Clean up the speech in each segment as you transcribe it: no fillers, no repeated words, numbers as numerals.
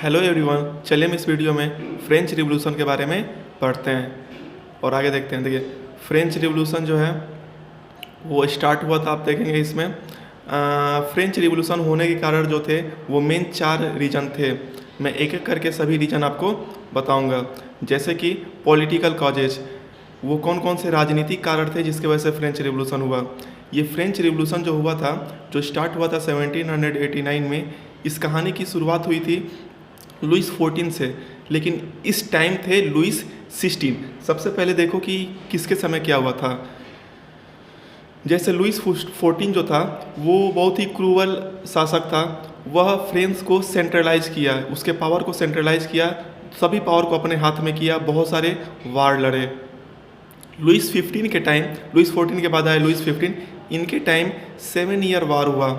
Hello everyone, चलिए हम इस वीडियो में फ्रेंच रिवॉल्यूशन के बारे में पढ़ते हैं और आगे देखते हैं। देखिए, फ्रेंच रिवॉल्यूशन जो है वो स्टार्ट हुआ था। आप देखेंगे इसमें फ्रेंच रिवॉल्यूशन होने के कारण जो थे वो मेन 4 रीजन थे। मैं एक एक करके सभी रीजन आपको बताऊंगा। जैसे कि पॉलिटिकल कॉजेज, वो कौन कौन से राजनीतिक कारण थे जिसकी वजह से फ्रेंच रिवॉल्यूशन हुआ। ये फ्रेंच रिवॉल्यूशन जो हुआ था, जो स्टार्ट हुआ था 1789 में, इस कहानी की शुरुआत हुई थी लुइस 14 से, लेकिन इस टाइम थे लुइस 16। सबसे पहले देखो कि किसके समय क्या हुआ था। जैसे लुइस 14 जो था वो बहुत ही क्रूअल शासक था। वह फ्रेंच को सेंट्रलाइज किया, उसके पावर को सेंट्रलाइज किया, सभी पावर को अपने हाथ में किया, बहुत सारे वार लड़े। लुइस 15 के टाइम, लुइस 14 के बाद आए लुइस 15, इनके टाइम 7 ईयर वार हुआ।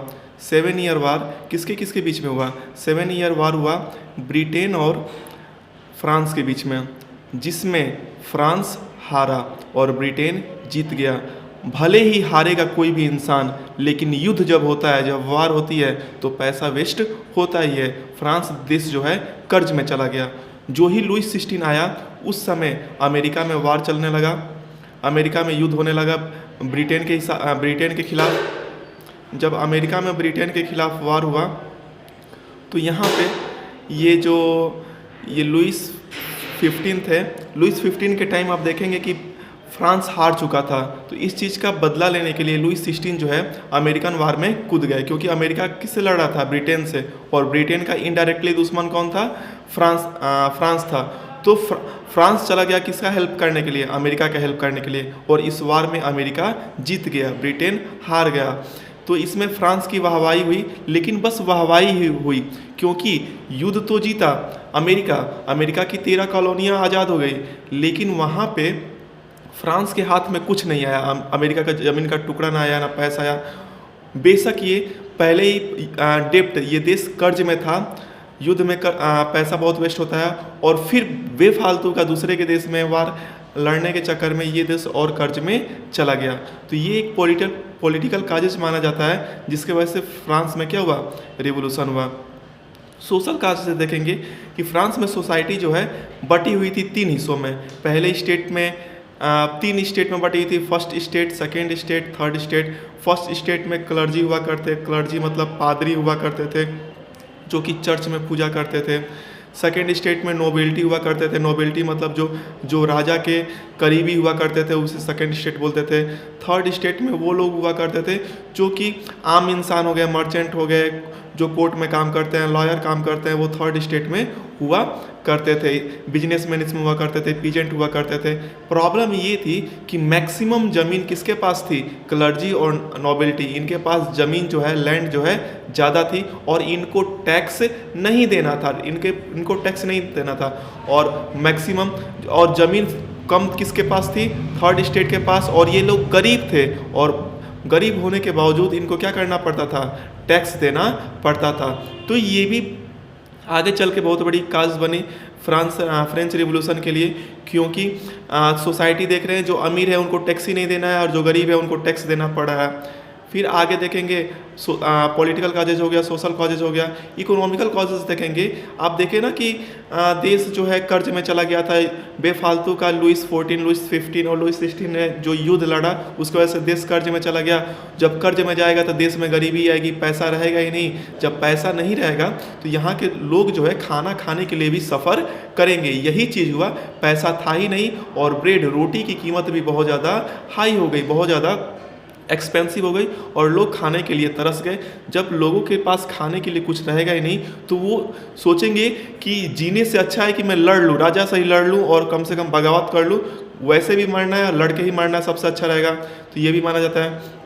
7 ईयर वार किसके किसके बीच में हुआ? 7 ईयर वार हुआ ब्रिटेन और फ्रांस के बीच में, जिसमें फ्रांस हारा और ब्रिटेन जीत गया। भले ही हारेगा कोई भी इंसान, लेकिन युद्ध जब होता है, जब वार होती है, तो पैसा वेस्ट होता ही है। फ्रांस देश जो है कर्ज में चला गया। जो ही लुइस 16 आया, उस समय अमेरिका में वार चलने लगा, अमेरिका में युद्ध होने लगा ब्रिटेन के खिलाफ। जब अमेरिका में ब्रिटेन के खिलाफ वार हुआ, तो यहाँ पे ये लुइस 15 थे। लुइस 15 के टाइम आप देखेंगे कि फ्रांस हार चुका था। तो इस चीज़ का बदला लेने के लिए लुइस 16 जो है अमेरिकन वार में कूद गए, क्योंकि अमेरिका किससे लड़ रहा था? ब्रिटेन से। और ब्रिटेन का इनडायरेक्टली दुश्मन कौन था? फ्रांस था। तो फ्रांस चला गया किसका हेल्प करने के लिए? अमेरिका का हेल्प करने के लिए। और इस वार में अमेरिका जीत गया, ब्रिटेन हार गया। तो इसमें फ्रांस की वाहवाही हुई, लेकिन बस वाहवाही ही हुई, क्योंकि युद्ध तो जीता अमेरिका की 13 कॉलोनियाँ आज़ाद हो गई, लेकिन वहाँ पे फ्रांस के हाथ में कुछ नहीं आया। अमेरिका का ज़मीन का टुकड़ा ना आया, ना पैसा आया। बेशक ये पहले ही डेप्ट, ये देश कर्ज में था, युद्ध में पैसा बहुत वेस्ट होता है, और फिर बेफालतू का दूसरे के देश में वार लड़ने के चक्कर में ये देश और कर्ज में चला गया। तो ये एक पॉलिटिकल काजेज माना जाता है, जिसके वजह से फ्रांस में क्या हुआ? रिवॉल्यूशन हुआ। सोशल काज से देखेंगे कि फ्रांस में सोसाइटी जो है बटी हुई थी 3 हिस्सों में। पहले स्टेट में 3 स्टेट में बटी हुई थी, first state, second state, third state. First state में क्लर्जी हुआ करते, क्लर्जी मतलब पादरी हुआ करते थे, जो कि चर्च में पूजा करते थे। सेकेंड स्टेट में नोबेलिटी हुआ करते थे, नोबेलिटी मतलब जो राजा के करीबी हुआ करते थे, उसे सेकेंड स्टेट बोलते थे। थर्ड स्टेट में वो लोग हुआ करते थे जो कि आम इंसान हो गए, मर्चेंट हो गए, जो कोर्ट में काम करते हैं, लॉयर काम करते हैं, वो थर्ड स्टेट में हुआ करते थे। बिजनेसमैन इसमें हुआ करते थे, पीजेंट हुआ करते थे। प्रॉब्लम ये थी कि मैक्सिमम ज़मीन किसके पास थी? क्लर्जी और नोबेलिटी, इनके पास ज़मीन जो है, लैंड जो है ज़्यादा थी, और इनको टैक्स नहीं देना था, इनको टैक्स नहीं देना था। और मैक्सिमम और ज़मीन कम किसके पास थी? थर्ड स्टेट के पास। और ये लोग गरीब थे, और गरीब होने के बावजूद इनको क्या करना पड़ता था? टैक्स देना पड़ता था। तो ये भी आगे चल के बहुत बड़ी काज बनी फ्रेंच रिवॉल्यूशन के लिए, क्योंकि सोसाइटी देख रहे हैं जो अमीर है उनको टैक्स ही नहीं देना है, और जो गरीब है उनको टैक्स देना पड़ रहा है। फिर आगे देखेंगे पॉलिटिकल कॉजेज हो गया, सोशल कॉजेज हो गया, इकोनॉमिकल कॉजेज देखेंगे। आप देखें ना कि देश जो है कर्ज में चला गया था बेफालतू का। लुइस 14, लुइस 15 और लुइस 16 ने जो युद्ध लड़ा, उसकी वजह से देश कर्ज में चला गया। जब कर्ज में जाएगा तो देश में गरीबी आएगी, पैसा रहेगा ही नहीं। जब पैसा नहीं रहेगा तो यहाँ के लोग जो है खाना खाने के लिए भी सफ़र करेंगे। यही चीज़ हुआ, पैसा था ही नहीं, और ब्रेड रोटी की कीमत भी बहुत ज़्यादा हाई हो गई, बहुत ज़्यादा एक्सपेंसिव हो गई, और लोग खाने के लिए तरस गए। जब लोगों के पास खाने के लिए कुछ रहेगा ही नहीं, तो वो सोचेंगे कि जीने से अच्छा है कि मैं लड़ लूँ, राजा से ही लड़ लूँ, और कम से कम बगावत कर लूँ। वैसे भी मरना है, लड़ के ही मरना सबसे अच्छा रहेगा। तो ये भी माना जाता है।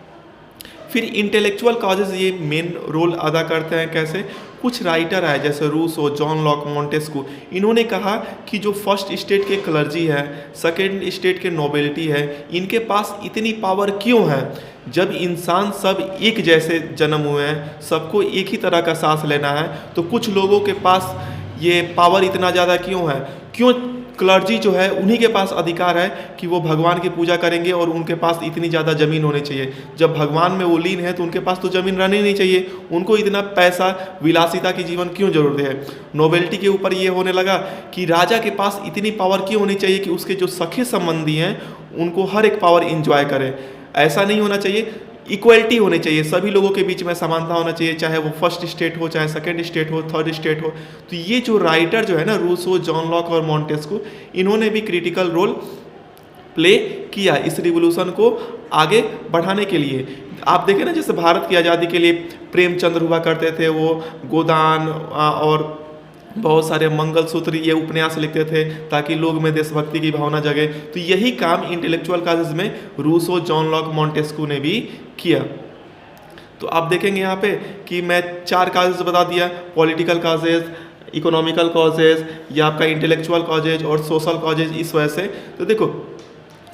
फिर इंटेलेक्चुअल कॉजेज ये मेन रोल अदा करते हैं। कैसे? कुछ राइटर है जैसे रूसो, जॉन लॉक, मोंटेस्क्यू, इन्होंने कहा कि जो फर्स्ट स्टेट के क्लर्जी है, सेकेंड स्टेट के नोबेलिटी है, इनके पास इतनी पावर क्यों है? जब इंसान सब एक जैसे जन्म हुए हैं, सबको एक ही तरह का सांस लेना है, तो कुछ लोगों के पास ये पावर इतना ज़्यादा क्यों है? क्यों क्लर्जी जो है उन्हीं के पास अधिकार है कि वो भगवान की पूजा करेंगे और उनके पास इतनी ज़्यादा ज़मीन होनी चाहिए। जब भगवान में वो लीन है तो उनके पास तो ज़मीन रहनी नहीं चाहिए, उनको इतना पैसा विलासिता की जीवन क्यों जरूरत है। नोबेलिटी के ऊपर ये होने लगा कि राजा के पास इतनी पावर क्यों होनी चाहिए कि उसके जो सखे संबंधी हैं उनको हर एक पावर इंजॉय करें। ऐसा नहीं होना चाहिए, इक्वलिटी होनी चाहिए, सभी लोगों के बीच में समानता होना चाहिए, चाहे वो फर्स्ट स्टेट हो, चाहे सेकंड स्टेट हो, थर्ड स्टेट हो। तो ये जो राइटर जो है ना, रूसो, जॉन लॉक और मॉन्टेस्क्यू, इन्होंने भी क्रिटिकल रोल प्ले किया इस रिवोल्यूशन को आगे बढ़ाने के लिए। आप देखें ना, जैसे भारत की आज़ादी के लिए प्रेमचंद्र हुआ करते थे, वो गोदान और बहुत सारे मंगलसूत्र ये उपन्यास लिखते थे ताकि लोग में देशभक्ति की भावना जगे। तो यही काम इंटेलेक्चुअल काजेज में रूसो, जॉन लॉक, मॉन्टेस्क्यू ने भी किया। तो आप देखेंगे यहाँ पे कि मैं 4 काजेज बता दिया, पॉलिटिकल काजेज, इकोनॉमिकल कॉजेज, या आपका इंटेलेक्चुअल कॉजेज और सोशल कॉजेज। इस वजह से तो देखो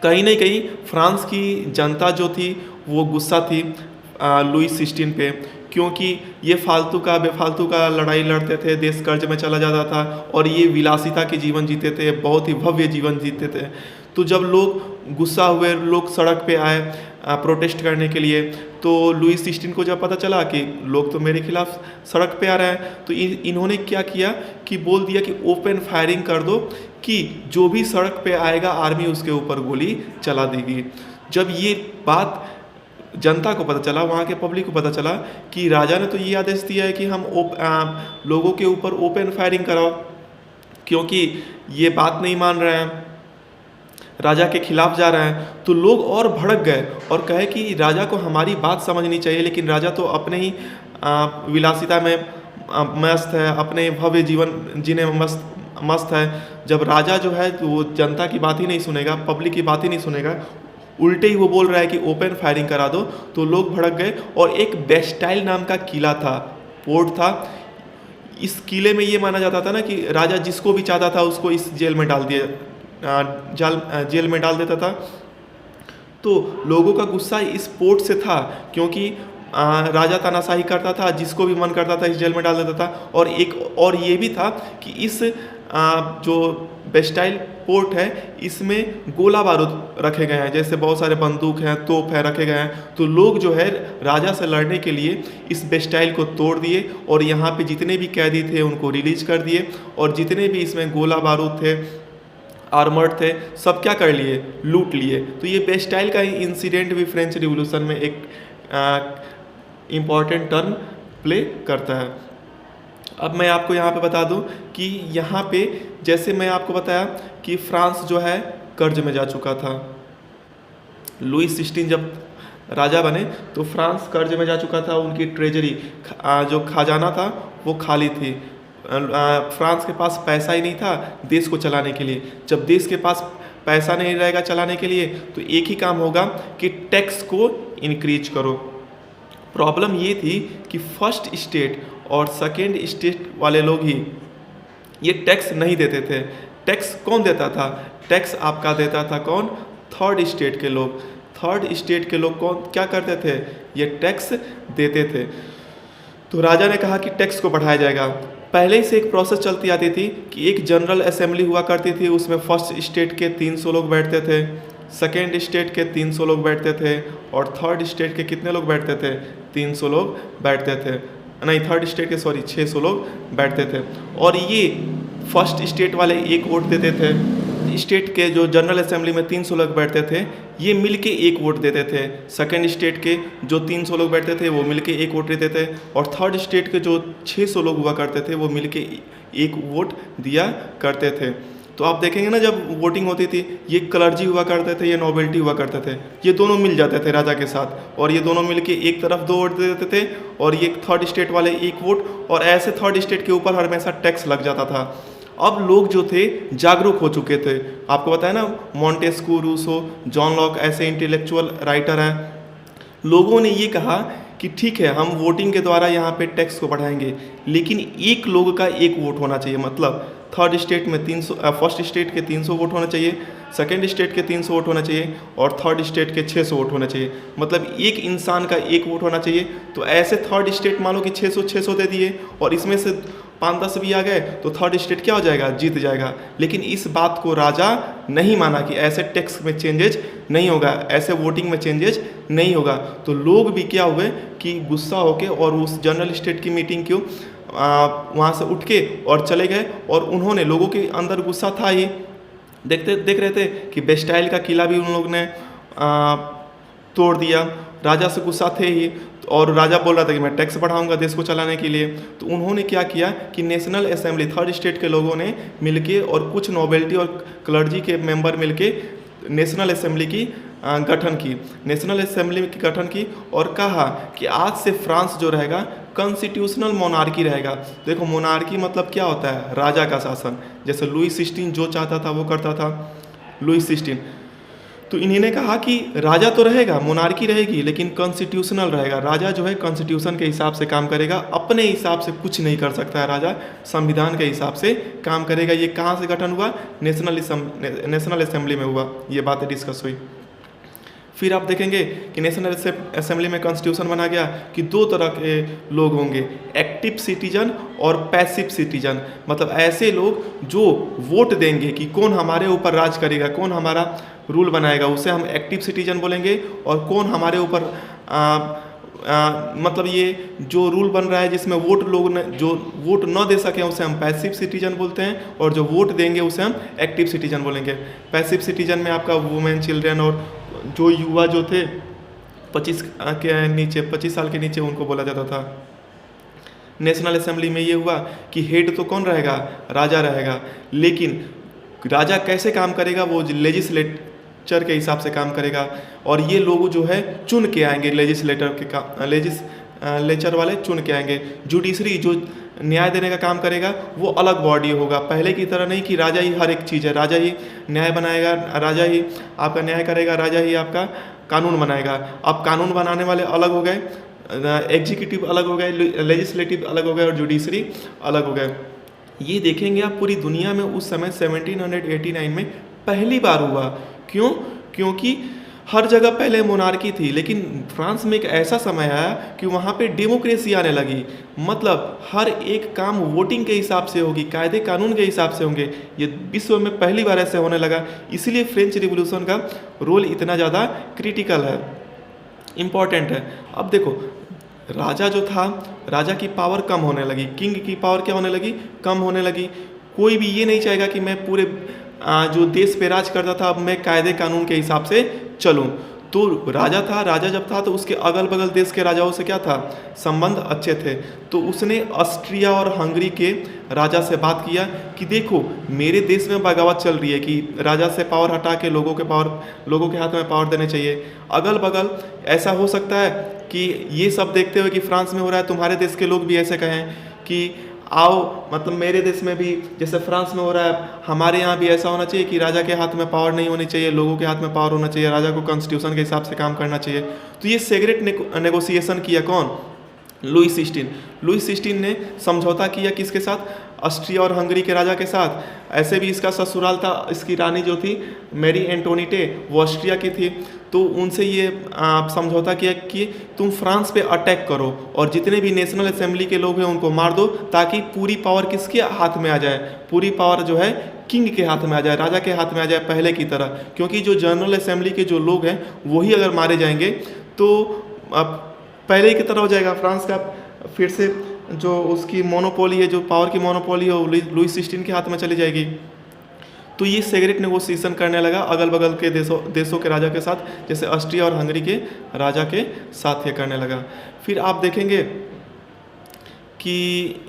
कहीं ना कहीं फ्रांस की जनता जो थी वो गुस्सा थी लुईस 16 पे, क्योंकि ये फालतू का बेफालतू का लड़ाई लड़ते थे, देश कर्ज में चला जाता था और ये विलासिता के जीवन जीते थे, बहुत ही भव्य जीवन जीते थे। तो जब लोग गुस्सा हुए, लोग सड़क पे आए प्रोटेस्ट करने के लिए, तो लुईस 16 को जब पता चला कि लोग तो मेरे खिलाफ सड़क पे आ रहे हैं, तो इन्होंने क्या किया कि बोल दिया कि ओपन फायरिंग कर दो, कि जो भी सड़क पे आएगा आर्मी उसके ऊपर गोली चला देगी। जब ये बात जनता को पता चला, वहाँ के पब्लिक को पता चला कि राजा ने तो ये आदेश दिया है कि हम लोगों के ऊपर ओपन फायरिंग कराओ, क्योंकि ये बात नहीं मान रहे हैं, राजा के खिलाफ जा रहे हैं, तो लोग और भड़क गए और कहे कि राजा को हमारी बात समझनी चाहिए, लेकिन राजा तो अपने ही विलासिता में मस्त है, अपने भव्य जीवन जीने में मस्त है। जब राजा जो है तो वो जनता की बात ही नहीं सुनेगा, पब्लिक की बात ही नहीं सुनेगा, उल्टे ही वो बोल रहा है कि ओपन फायरिंग करा दो, तो लोग भड़क गए। और एक बेस्टाइल नाम का किला था, पोर्ट था, इस किले में ये माना जाता था ना कि राजा जिसको भी चाहता था उसको इस जेल में जेल में डाल देता था। तो लोगों का गुस्सा इस पोर्ट से था, क्योंकि राजा तानाशाही करता था, जिसको भी मन करता था इस जेल में डाल देता था। और एक और ये भी था कि इस जो बेस्टाइल पोर्ट है इसमें गोला बारूद रखे गए हैं, जैसे बहुत सारे बंदूक हैं, तोप है रखे गए हैं। तो लोग जो है राजा से लड़ने के लिए इस बेस्टाइल को तोड़ दिए और यहाँ पे जितने भी कैदी थे उनको रिलीज कर दिए, और जितने भी इसमें गोला बारूद थे, आर्मर्ड थे, सब क्या कर लिए, लूट लिए। तो ये बेस्टाइल का इंसिडेंट भी फ्रेंच रिवोल्यूशन में एक इम्पॉर्टेंट टर्न प्ले करता है। अब मैं आपको यहाँ पे बता दूँ कि यहाँ पे जैसे मैं आपको बताया कि फ्रांस जो है कर्ज में जा चुका था, लुईस 16 जब राजा बने तो फ्रांस कर्ज में जा चुका था, उनकी ट्रेजरी जो खजाना था वो खाली थी, फ्रांस के पास पैसा ही नहीं था देश को चलाने के लिए। जब देश के पास पैसा नहीं रहेगा चलाने के लिए तो एक ही काम होगा कि टैक्स को इंक्रीज करो। प्रॉब्लम ये थी कि फर्स्ट स्टेट और सेकेंड स्टेट वाले लोग ही ये टैक्स नहीं देते थे। टैक्स कौन देता था? टैक्स आपका देता था कौन? थर्ड स्टेट के लोग। थर्ड स्टेट के लोग कौन क्या करते थे? ये टैक्स देते थे। तो राजा ने कहा कि टैक्स को बढ़ाया जाएगा। पहले से एक प्रोसेस चलती आती थी कि एक जनरल असेंबली हुआ करती थी, उसमें फर्स्ट स्टेट के 300 लोग बैठते थे, सेकेंड स्टेट के 300 लोग बैठते थे, और थर्ड स्टेट के कितने लोग बैठते थे? 300 लोग बैठते थे, नहीं थर्ड स्टेट के 600 लोग बैठते थे। और ये फर्स्ट स्टेट वाले एक वोट देते थे, स्टेट के जो जनरल असेंबली में 300 लोग बैठते थे ये मिलके एक वोट देते थे, सेकेंड स्टेट के जो 300 लोग बैठते थे वो मिलके एक वोट देते थे, और थर्ड स्टेट के जो 600 लोग हुआ करते थे वो मिलके एक वोट दिया करते थे। तो आप देखेंगे ना जब वोटिंग होती थी, ये क्लर्जी हुआ करते थे, ये नोबेलिटी हुआ करते थे, ये दोनों मिल जाते थे राजा के साथ, और ये दोनों मिलके एक तरफ 2 वोट दे देते थे और ये थर्ड स्टेट वाले एक वोट, और ऐसे थर्ड स्टेट के ऊपर हमेशा टैक्स लग जाता था। अब लोग जो थे जागरूक हो चुके थे। आपको बताया ना, मॉन्टेस्क्यू, रूसो, जॉन लॉक ऐसे इंटेलेक्चुअल राइटर हैं। लोगों ने ये कहा कि ठीक है हम वोटिंग के द्वारा यहाँ पे टैक्स को बढ़ाएंगे, लेकिन एक लोग का एक वोट होना चाहिए। मतलब थर्ड स्टेट में 300, फर्स्ट स्टेट के 300 वोट होना चाहिए, सेकेंड स्टेट के 300 वोट होना चाहिए, और थर्ड स्टेट के 600 वोट होना चाहिए। मतलब एक इंसान का एक वोट होना चाहिए। तो ऐसे थर्ड स्टेट मान लो कि 600 दे दिए, और इसमें से 5-10 भी आ गए तो थर्ड स्टेट क्या हो जाएगा, जीत जाएगा। लेकिन इस बात को राजा नहीं माना कि ऐसे टैक्स में चेंजेज नहीं होगा, ऐसे वोटिंग में चेंजेज नहीं होगा। तो लोग भी क्या हुए कि गुस्सा होके और उस जनरल स्टेट की मीटिंग को वहाँ से उठ के और चले गए, और उन्होंने, लोगों के अंदर गुस्सा था ही, देख रहे थे कि बेस्टाइल का किला भी उन लोग ने तोड़ दिया। राजा से गुस्सा थे ही, और राजा बोल रहा था कि मैं टैक्स बढ़ाऊंगा देश को चलाने के लिए। तो उन्होंने क्या किया कि नेशनल असेंबली, थर्ड स्टेट के लोगों ने मिलके और कुछ नोबेल्टी और क्लर्जी के मेंबर मिलके नेशनल असेंबली की गठन की, नेशनल असेंबली की गठन की, और कहा कि आज से फ्रांस जो रहेगा कॉन्स्टिट्यूशनल मोनार्की रहेगा। देखो मोनार्की मतलब क्या होता है, राजा का शासन। जैसे लुई 16 जो चाहता था वो करता था, लुई 16। तो इन्हीं ने कहा कि राजा तो रहेगा, मोनार्की रहेगी, लेकिन कॉन्स्टिट्यूशनल रहेगा। राजा जो है कॉन्स्टिट्यूशन के हिसाब से काम करेगा, अपने हिसाब से कुछ नहीं कर सकता है राजा, संविधान के हिसाब से काम करेगा। ये कहाँ से गठन हुआ, नेशनल असेंबली में हुआ, ये बातें डिस्कस हुई। फिर आप देखेंगे कि नेशनल असेंबली में कॉन्स्टिट्यूशन बना गया कि 2 तरह के लोग होंगे, एक्टिव सिटीजन और पैसिव सिटीजन। मतलब ऐसे लोग जो वोट देंगे कि कौन हमारे ऊपर राज करेगा, कौन हमारा रूल बनाएगा, उसे हम एक्टिव सिटीजन बोलेंगे। और कौन हमारे ऊपर मतलब ये जो रूल बन रहा है जिसमें जो वोट न दे सके उसे हम पैसिव सिटीजन बोलते हैं, और जो वोट देंगे उसे हम एक्टिव सिटीजन बोलेंगे। पैसिव सिटीजन में आपका वुमेन, चिल्ड्रन और जो युवा जो थे 25 साल के नीचे उनको बोला जाता था। नेशनल असेंबली में ये हुआ कि हेड तो कौन रहेगा, राजा रहेगा, लेकिन राजा कैसे काम करेगा, वो लेजिस्लेचर के हिसाब से काम करेगा। और ये लोग जो है चुन के आएंगे, लेजिस्लेचर वाले चुन के आएंगे। जुडिशरी जो न्याय देने का काम करेगा वो अलग बॉडी होगा, पहले की तरह नहीं कि राजा ही हर एक चीज़ है, राजा ही न्याय बनाएगा, राजा ही आपका न्याय करेगा, राजा ही आपका कानून बनाएगा। अब कानून बनाने वाले अलग हो गए, एग्जीक्यूटिव अलग हो गए, लेजिस्लेटिव अलग हो गए, और जुडिशरी अलग हो गए। ये देखेंगे आप पूरी दुनिया में उस समय 1789 में पहली बार हुआ। क्यों? क्योंकि हर जगह पहले मोनार्की थी, लेकिन फ्रांस में एक ऐसा समय आया कि वहाँ पे डेमोक्रेसी आने लगी। मतलब हर एक काम वोटिंग के हिसाब से होगी, कायदे कानून के हिसाब से होंगे। ये विश्व में पहली बार ऐसे होने लगा, इसलिए फ्रेंच रिवॉल्यूशन का रोल इतना ज़्यादा क्रिटिकल है, इम्पॉर्टेंट है। अब देखो राजा जो था, राजा की पावर कम होने लगी, किंग की पावर क्या होने लगी, कम होने लगी। कोई भी ये नहीं चाहेगा कि मैं पूरे जो देश पे राज करता था अब मैं कायदे कानून के हिसाब से चलूं। तो राजा था, राजा जब था तो उसके अगल बगल देश के राजाओं से क्या था, संबंध अच्छे थे। तो उसने ऑस्ट्रिया और हंगरी के राजा से बात किया कि देखो मेरे देश में बगावत चल रही है कि राजा से पावर हटा के लोगों के हाथ में पावर देने चाहिए। अगल बगल ऐसा हो सकता है कि ये सब देखते हुए कि फ्रांस में हो रहा है, तुम्हारे देश के लोग भी ऐसे कहें कि आओ, मतलब मेरे देश में भी जैसे फ्रांस में हो रहा है, हमारे यहाँ भी ऐसा होना चाहिए कि राजा के हाथ में पावर नहीं होनी चाहिए, लोगों के हाथ में पावर होना चाहिए, राजा को कॉन्स्टिट्यूशन के हिसाब से काम करना चाहिए। तो ये सेक्रेट नेगोशिएशन किया कौन, लुई 16 ने समझौता किया किसके साथ, ऑस्ट्रिया और हंगरी के राजा के साथ। ऐसे भी इसका ससुराल था, इसकी रानी जो थी मैरी एंटोनीटे, वो ऑस्ट्रिया की थी। तो उनसे ये समझौता किया कि तुम फ्रांस पे अटैक करो और जितने भी नेशनल असेंबली के लोग हैं उनको मार दो, ताकि पूरी पावर किसके हाथ में आ जाए, पूरी पावर जो है किंग के हाथ में आ जाए, राजा के हाथ में आ जाए पहले की तरह। क्योंकि जो जनरल असेंबली के जो लोग हैं वही अगर मारे जाएंगे तो पहले की तरह हो जाएगा, फ्रांस का फिर से जो उसकी मोनोपोली है, जो पावर की मोनोपोली है वो लुई 16 के हाथ में चली जाएगी। तो ये सेक्रेट नेगोशिएशन करने लगा अगल बगल के देशों के राजा के साथ, जैसे ऑस्ट्रिया और हंगरी के राजा के साथ ये करने लगा। फिर आप देखेंगे कि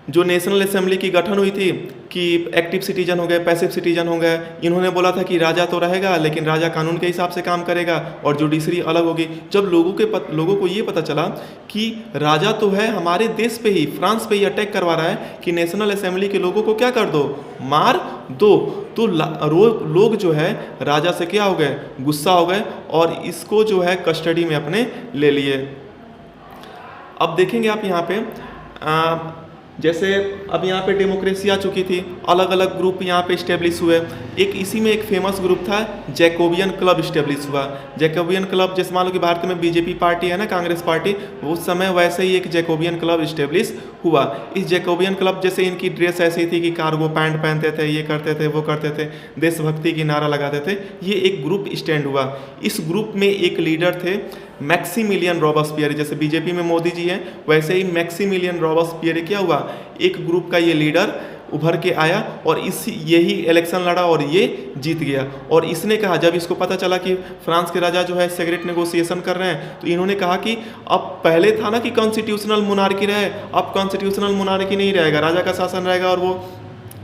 जो नेशनल असेंबली की गठन हुई थी कि एक्टिव सिटीजन हो गए, पैसिव सिटीजन हो गए। इन्होंने बोला था कि राजा तो रहेगा लेकिन राजा कानून के हिसाब से काम करेगा और जुडिशरी अलग होगी। जब लोगों को ये पता चला कि राजा तो है हमारे देश पे ही, फ्रांस पे ही अटैक करवा रहा है, कि नेशनल असेंबली के लोगों को क्या कर दो, मार दो। तो लोग जो है राजा से क्या हो गए, गुस्सा हो गए और इसको जो है कस्टडी में अपने ले लिए। अब देखेंगे आप यहाँ पे जैसे अब यहाँ पे डेमोक्रेसी आ चुकी थी, अलग अलग ग्रुप यहाँ पे इस्टेब्लिश हुए। एक इसी में एक फेमस ग्रुप था, जैकोबियन क्लब इस्टेब्लिश हुआ। जैकोबियन क्लब, जैसे मान लो कि भारत में बीजेपी पार्टी है ना, कांग्रेस पार्टी, उस समय वैसे ही एक जैकोबियन क्लब इस्टेब्लिश हुआ। इस जैकोबियन क्लब, जैसे इनकी ड्रेस ऐसी थी कि कार्गो पैंट पहनते थे, ये करते थे, वो करते थे, देशभक्ति की नारा लगाते थे, ये एक ग्रुप स्टैंड हुआ। इस ग्रुप में एक लीडर थे मैक्सिमिलियन रॉबस्पियर। जैसे बीजेपी में मोदी जी हैं, वैसे ही मैक्सिमिलियन रॉबस्पियर क्या हुआ, एक ग्रुप का ये लीडर उभर के आया और यही इलेक्शन लड़ा और ये जीत गया। और इसने कहा, जब इसको पता चला कि फ्रांस के राजा जो है सेक्रेट नेगोशिएशन कर रहे हैं, तो इन्होंने कहा कि अब पहले था ना कि कॉन्स्टिट्यूशनल मोनार्की रहे, अब कॉन्स्टिट्यूशनल मोनार्की नहीं रहेगा, राजा का शासन रहेगा और वो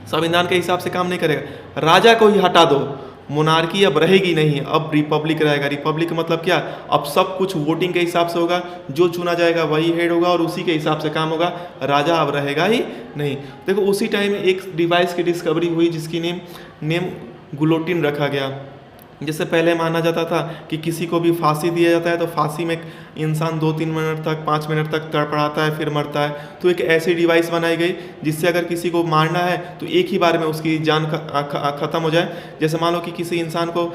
संविधान के हिसाब से काम नहीं करेगा, राजा को ही हटा दो, मोनार्की अब रहेगी नहीं, अब रिपब्लिक रहेगा। रिपब्लिक मतलब क्या, अब सब कुछ वोटिंग के हिसाब से होगा, जो चुना जाएगा वही हेड होगा और उसी के हिसाब से काम होगा, राजा अब रहेगा ही नहीं। देखो उसी टाइम एक डिवाइस की डिस्कवरी हुई जिसकी नेम गुलोटिन रखा गया। जैसे पहले माना जाता था कि किसी को भी फांसी दिया जाता है तो फांसी में इंसान 2-3 मिनट तक 5 मिनट तक तड़पड़ाता है फिर मरता है, तो एक ऐसी डिवाइस बनाई गई जिससे अगर किसी को मारना है तो एक ही बार में उसकी जान ख़त्म हो जाए। जैसे मान लो कि किसी इंसान को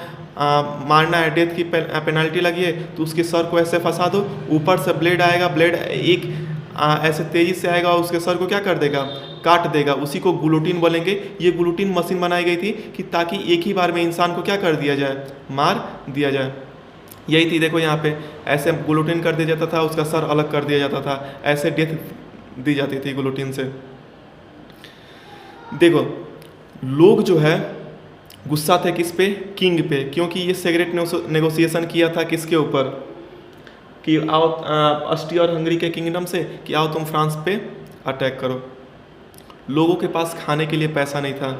मारना है, डेथ की पेनल्टी लगी है, तो उसके सर को ऐसे फंसा दो, ऊपर से ब्लेड आएगा, ब्लेड एक ऐसे तेज़ी से आएगा और उसके सर को क्या कर देगा, काट देगा, उसी को गुलोटिन बोलेंगे। ये गुलोटिन मशीन बनाई गई थी कि ताकि एक ही बार में इंसान को क्या कर दिया जाए, मार दिया जाए। यही थी, देखो यहाँ पे ऐसे गुलोटिन कर दिया जाता था, उसका सर अलग कर दिया जाता था, ऐसे डेथ दी जाती थी गुलोटिन से। देखो लोग जो है गुस्सा थे किस पे, किंग पे, क्योंकि ये सेक्रेट नेगोशिएशन किया था किसके ऊपर, कि आओ ऑस्ट्रिया और हंगरी के किंगडम से, कि आओ तुम फ्रांस पे अटैक करो। लोगों के पास खाने के लिए पैसा नहीं था,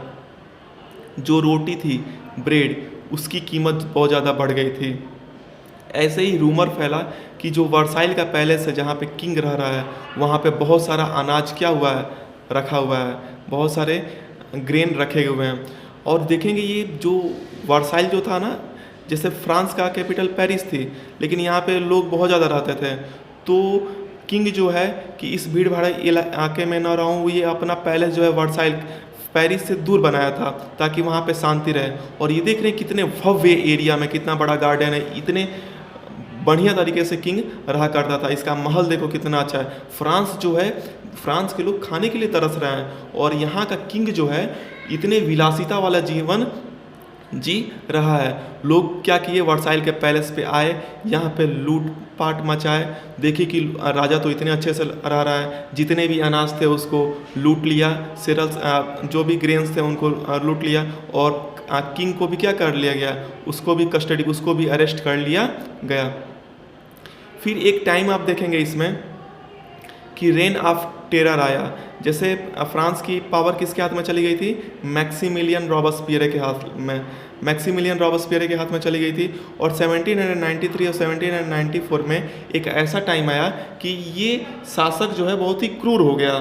जो रोटी थी, ब्रेड, उसकी कीमत बहुत ज़्यादा बढ़ गई थी। ऐसे ही रूमर फैला कि जो वर्साइल का पैलेस है जहाँ पे किंग रह रहा है, वहाँ पे बहुत सारा अनाज क्या हुआ है, रखा हुआ है, बहुत सारे ग्रेन रखे हुए हैं। और देखेंगे ये जो वर्साइल जो था ना, जैसे फ्रांस का कैपिटल पेरिस थी, लेकिन यहाँ पे लोग बहुत ज़्यादा रहते थे, तो किंग जो है कि इस भीड़ भाड़ इलाके में ना रहूँ, ये अपना पैलेस जो है वर्साइल पेरिस से दूर बनाया था ताकि वहाँ पे शांति रहे। और ये देख रहे हैं कितने भव्य एरिया में कितना बड़ा गार्डन है, इतने बढ़िया तरीके से किंग रहा करता था। इसका महल देखो कितना अच्छा है। फ्रांस जो है, फ्रांस के लोग खाने के लिए तरस रहे हैं और यहाँ का किंग जो है इतने विलासिता वाला जीवन जी रहा है। लोग क्या किए, वर्साइल के पैलेस पे आए, यहाँ पे लूट पाट मचाए, देखिए कि राजा तो इतने अच्छे से रह रहा है, जितने भी अनाज थे उसको लूट लिया, सेरल्स जो भी ग्रेन्स थे उनको लूट लिया, और किंग को भी क्या कर लिया गया, उसको भी कस्टडी, उसको भी अरेस्ट कर लिया गया। फिर एक टाइम आप देखेंगे इसमें कि रेन ऑफ टेरर आया। जैसे फ्रांस की पावर किसके हाथ में चली गई थी, मैक्सिमिलियन रॉबस्पियर के हाथ में, मैक्सिमिलियन रॉबस्पियर के हाथ में चली गई थी। और 1793 और 1794 में एक ऐसा टाइम आया कि ये शासक जो है बहुत ही क्रूर हो गया।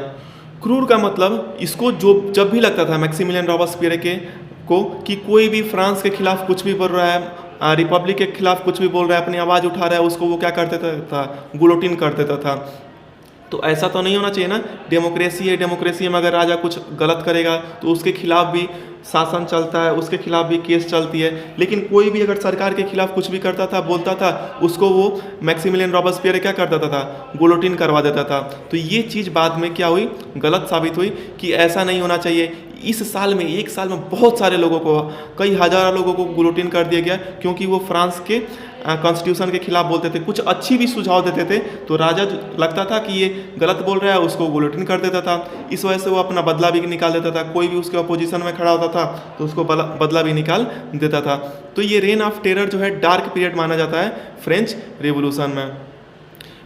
क्रूर का मतलब, इसको जो जब भी लगता था मैक्सिमिलियन रॉबस्पियर को कि कोई भी फ्रांस के खिलाफ कुछ भी बोल रहा है, रिपब्लिक के खिलाफ कुछ भी बोल रहा है, अपनी आवाज़ उठा रहा है, उसको वो क्या कर देता था, गुलोटिन कर देता था। तो ऐसा तो नहीं होना चाहिए ना, डेमोक्रेसी है, डेमोक्रेसी में अगर राजा कुछ गलत करेगा तो उसके खिलाफ भी शासन चलता है, उसके खिलाफ भी केस चलती है। लेकिन कोई भी अगर सरकार के खिलाफ कुछ भी करता था, बोलता था, उसको वो मैक्सिमिलियन रॉबस्पियर क्या कर देता था, गुलोटिन करवा देता था। तो ये चीज़ बाद में क्या हुई, गलत साबित हुई कि ऐसा नहीं होना चाहिए। इस साल में, एक साल में बहुत सारे लोगों को, कई हज़ार लोगों को गुलोटिन कर दिया गया, क्योंकि वो फ्रांस के कॉन्स्टिट्यूशन के खिलाफ बोलते थे, कुछ अच्छी भी सुझाव देते थे, तो राजा लगता था कि ये गलत बोल रहा है, उसको गुलोटिन कर देता था। इस वजह से वो अपना बदला भी निकाल देता था, कोई भी उसके अपोजिशन में खड़ा होता था तो उसको बदला भी निकाल देता था। तो ये रेन ऑफ टेरर जो है डार्क पीरियड माना जाता है फ्रेंच रिवॉल्यूशन में।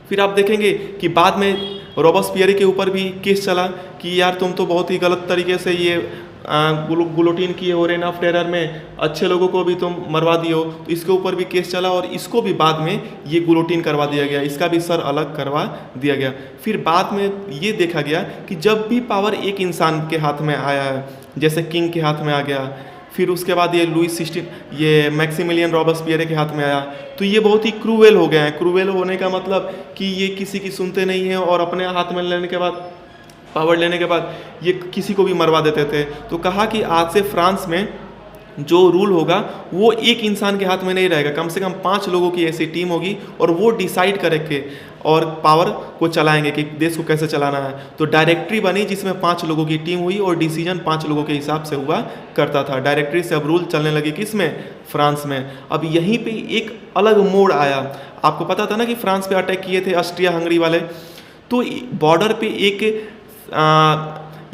फिर आप देखेंगे कि बाद में रॉबस्पियर के ऊपर भी केस चला कि यार तुम तो बहुत ही गलत तरीके से ये गुलोटिन किए हो, रेन ऑफ टेरर में अच्छे लोगों को भी तुम मरवा दिए हो। तो इसके ऊपर भी केस चला और इसको भी बाद में ये गुलोटिन करवा दिया गया, इसका भी सर अलग करवा दिया गया। फिर बाद में ये देखा गया कि जब भी पावर एक इंसान के हाथ में आया है, जैसे किंग के हाथ में आ गया, फिर उसके बाद ये लुइस 16 ये मैक्सिमिलियन रॉबस्पियर के हाथ में आया, तो ये बहुत ही क्रूवेल हो गए हैं। क्रूवेल होने का मतलब कि ये किसी की सुनते नहीं हैं और अपने हाथ में लेने के बाद पावर लेने के बाद ये किसी को भी मरवा देते थे। तो कहा कि आज से फ्रांस में जो रूल होगा वो एक इंसान के हाथ में नहीं रहेगा, कम से कम 5 लोगों की ऐसी टीम होगी और वो डिसाइड करेंगे और पावर को चलाएंगे कि देश को कैसे चलाना है। तो डायरेक्टरी बनी जिसमें 5 लोगों की टीम हुई और डिसीजन 5 लोगों के हिसाब से हुआ करता था। डायरेक्टरी से अब रूल चलने लगी किस में? फ्रांस में। अब यहीं पे एक अलग मोड़ आया। आपको पता था ना कि फ्रांस पे अटैक किए थे ऑस्ट्रिया हंगरी वाले, तो बॉर्डर पे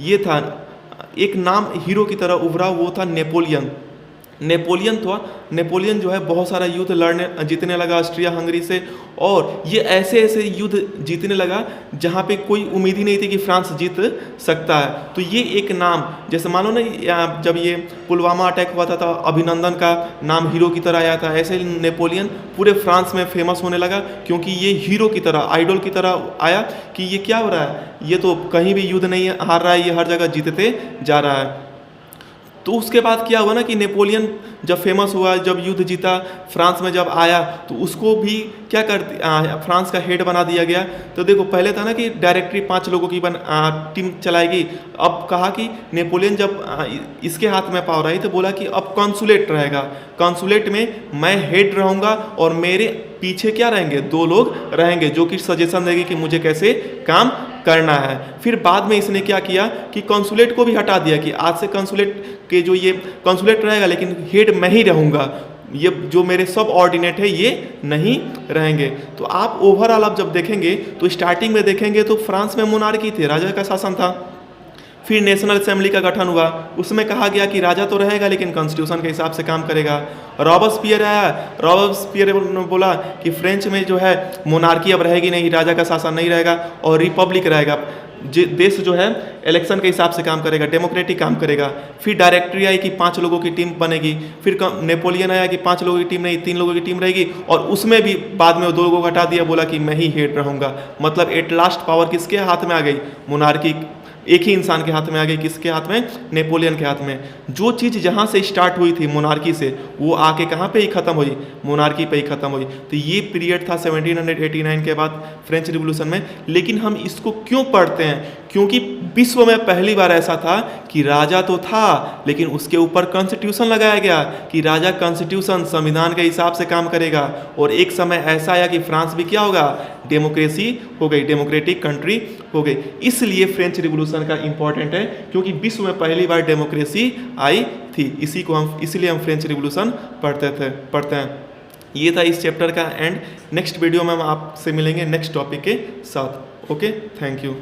ये था, एक नाम हीरो की तरह उभरा, वो था नेपोलियन। नेपोलियन जो है बहुत सारा युद्ध जीतने लगा ऑस्ट्रिया हंगरी से, और ये ऐसे ऐसे युद्ध जीतने लगा जहाँ पे कोई उम्मीद ही नहीं थी कि फ्रांस जीत सकता है। तो ये एक नाम, जैसे मानो ना जब ये पुलवामा अटैक हुआ था तो अभिनंदन का नाम हीरो की तरह आया था, ऐसे नेपोलियन पूरे फ्रांस में फेमस होने लगा क्योंकि ये हीरो की तरह, आइडल की तरह आया कि ये क्या हो रहा है, ये तो कहीं भी युद्ध नहीं हार रहा है, ये हर जगह जीतते जा रहा है। तो उसके बाद क्या हुआ ना कि नेपोलियन जब फेमस हुआ, जब युद्ध जीता, फ्रांस में जब आया तो उसको भी क्या कर फ्रांस का हेड बना दिया गया। तो देखो पहले था ना कि डायरेक्टरी 5 लोगों की टीम चलाएगी, अब कहा कि नेपोलियन जब इसके हाथ में पावर आई तो बोला कि अब कॉन्सुलेट रहेगा, कॉन्सुलेट में मैं हेड रहूँगा और मेरे पीछे क्या रहेंगे, 2 लोग रहेंगे जो कि सजेशन देंगे कि मुझे कैसे काम करना है। फिर बाद में इसने क्या किया कि कॉन्सुलेट को भी हटा दिया कि आज से कॉन्सुलेट के जो ये कॉन्सुलेट रहेगा लेकिन हेड मैं ही रहूँगा, ये जो मेरे सब ऑर्डिनेट है ये नहीं रहेंगे। तो आप ओवरऑल आप जब देखेंगे तो स्टार्टिंग में देखेंगे तो फ्रांस में मोनार्की थे, राजा का शासन था। फिर नेशनल असेंबली का गठन हुआ, उसमें कहा गया कि राजा तो रहेगा लेकिन कॉन्स्टिट्यूशन के हिसाब से काम करेगा। रॉबस्पियर आया, रॉबस्पियर ने बोला कि फ्रेंच में जो है मोनार्की अब रहेगी नहीं, राजा का शासन नहीं रहेगा और रिपब्लिक रहेगा, देश जो है इलेक्शन के हिसाब से काम करेगा, डेमोक्रेटिक काम करेगा। फिर डायरेक्टरी आई कि 5 लोगों की टीम बनेगी। फिर नेपोलियन आया कि 5 लोगों की टीम नहीं, 3 लोगों की टीम रहेगी, और उसमें भी बाद में 2 लोगों को हटा दिया, बोला कि मैं ही हेड रहूँगा। मतलब एट लास्ट पावर किसके हाथ में आ गई? मोनार्की एक ही इंसान के हाथ में आ गई। किसके हाथ में? नेपोलियन के हाथ में। जो चीज़ जहाँ से स्टार्ट हुई थी मोनार्की से, वो आके कहाँ पे ही ख़त्म हुई? मोनार्की पे ही ख़त्म हुई। तो ये पीरियड था 1789 के बाद फ्रेंच रिवॉल्यूशन में। लेकिन हम इसको क्यों पढ़ते हैं? क्योंकि विश्व में पहली बार ऐसा था कि राजा तो था लेकिन उसके ऊपर कॉन्स्टिट्यूशन लगाया गया कि राजा कॉन्स्टिट्यूशन संविधान के हिसाब से काम करेगा। और एक समय ऐसा आया कि फ्रांस भी क्या होगा? डेमोक्रेसी हो गई, डेमोक्रेटिक कंट्री हो गई। इसलिए फ्रेंच रिवॉल्यूशन का इंपॉर्टेंट है क्योंकि विश्व में पहली बार डेमोक्रेसी आई थी। इसलिए हम फ्रेंच रिवॉल्यूशन पढ़ते हैं। ये था इस चैप्टर का एंड। नेक्स्ट वीडियो में हम आपसे मिलेंगे नेक्स्ट टॉपिक के साथ। Okay, thank you.